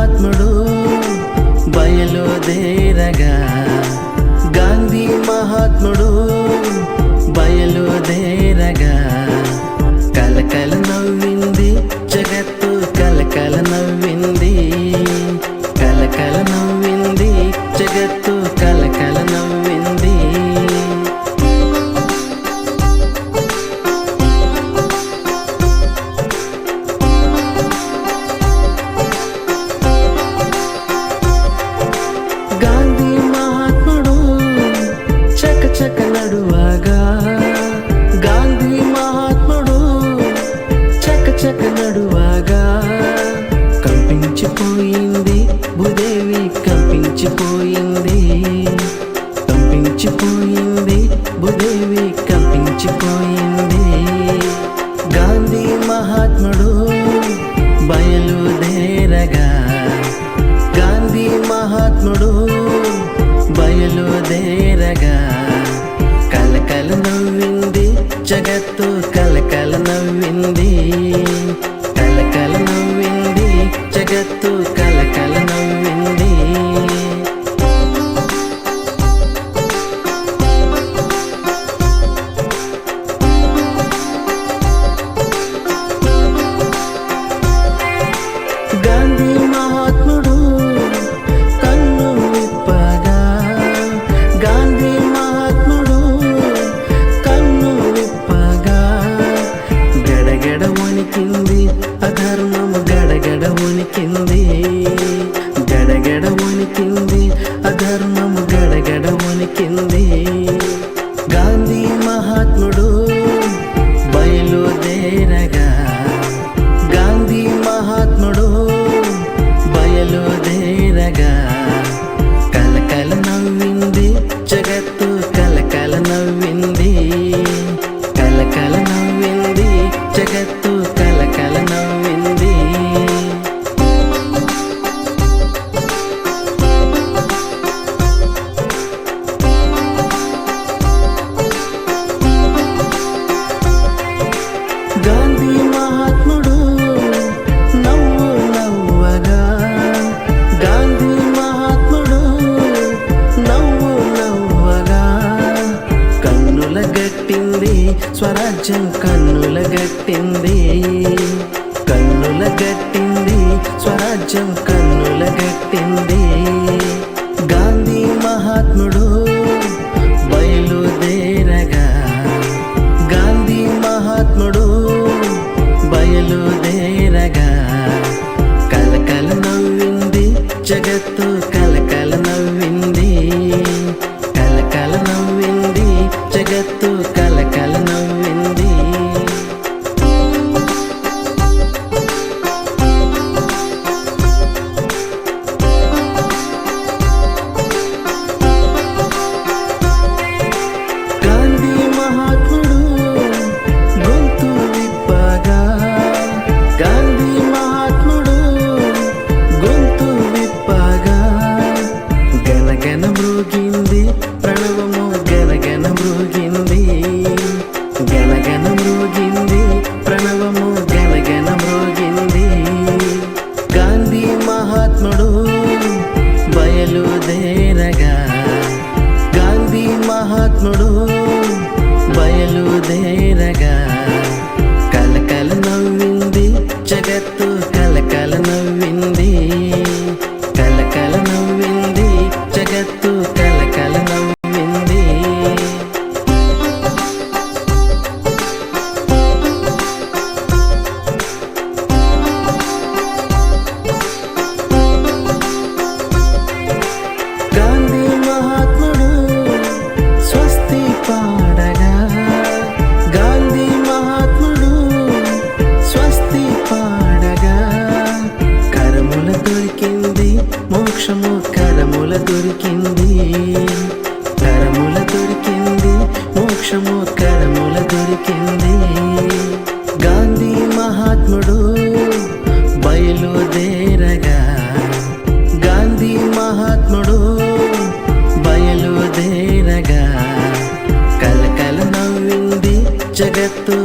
మహాత్ముడు బయలుదేరగా, గాంధీ మహాత్ముడు బయలుదేరగా, కలకల నవ్వింది జగత్తు, కలకల నవ్వింది, కలకల నవ్వింది జగత్తు, కలకల నవ్వింది. గాంధీ మహాత్ముడు చకచక నడువగా, గాంధీ మహాత్ముడు చకచక నడువగా, కంపించిపోయింది భూదేవి, కంపించిపోయింది, కంపించిపోయింది భూదేవి, కంపించిపోయింది. గాంధీ మహాత్ముడు బయలుదేరగా, గాంధీ మహాత్ముడు బయలుదేరగా, కలకల నవ్వింది జగత్తు, కలకల నవ్వింది, కలకల నవ్వింది జగత్తు, కలకల నవ్వింది. గాంధీ మహాత్ముడు కన్ను విప్పగా, గాంధీ మహాత్ముడు కన్ను విప్పగా, గడగడ వణికింది అధర్మము, గడగడ వణికింది, గడగడ వణికింది అధర్మము, గడగడ వణికింది. గాంధీ మహాత్ముడు బయలుదేరగా, గాంధీ మహాత్ముడు బయలుదేరగా, కలకల నవ్వింది జగత్తు, కలకల నవ్వింది, కలకల నవ్వింది జగత్తు, కలకల నవ్వింది. గాంధీ మహాత్ముడు నవ్వు నవ్వగా, గాంధీ మహాత్ముడు నవ్వు నవ్వగా, కన్నుల గట్టింది స్వరాజ్యం, కన్నుల గట్టింది, కన్నుల గట్టింది స్వరాజ్యం, కన్నుల గట్టింది. గాంధీ మహాత్ముడు బయలుదేరగా, గాంధీ మహాత్ముడు బయలుదేరగా, కలకల నవ్వింది జగత్తు, కలకల నవ్వింది, కలకల నవ్వింది జగత్తు, కలకల నవ్వింది. గాంధీ మహాత్ముడు గొంతు విప్పగా, గాంధీ మహాత్ముడు గొంతు విప్పగా, గనగన మృగింది ప్రణవము, గనగన మృగింది, గనగన మృగింది ప్రణవము, గనగన మృగింది. గాంధీ మహాత్ముడు బయలుదేరగా, గాంధీ మహాత్ముడు బయలుదేరగా, కలకల నవ్వింది జగత్తు, కలకల నవ్వింది, కలకల నవ్వింది జగత్తు, కలకల నవ్వింది. గాంధీ మహాత్ముడు స్వస్తి పాడగా, గాంధీ మహాత్ముడు స్వస్తి పాడగా, కరముల దొరికింది మోక్షము, కరముల దొరికింది, కరముల దొరికింది మోక్షము, కరముల దొరికింది. గాంధీ మహాత్ముడు బయలుదేరగా, గాంధీ మహాత్ముడు బయలుదేరగా, కలకల నవ్వింది జగత్తు,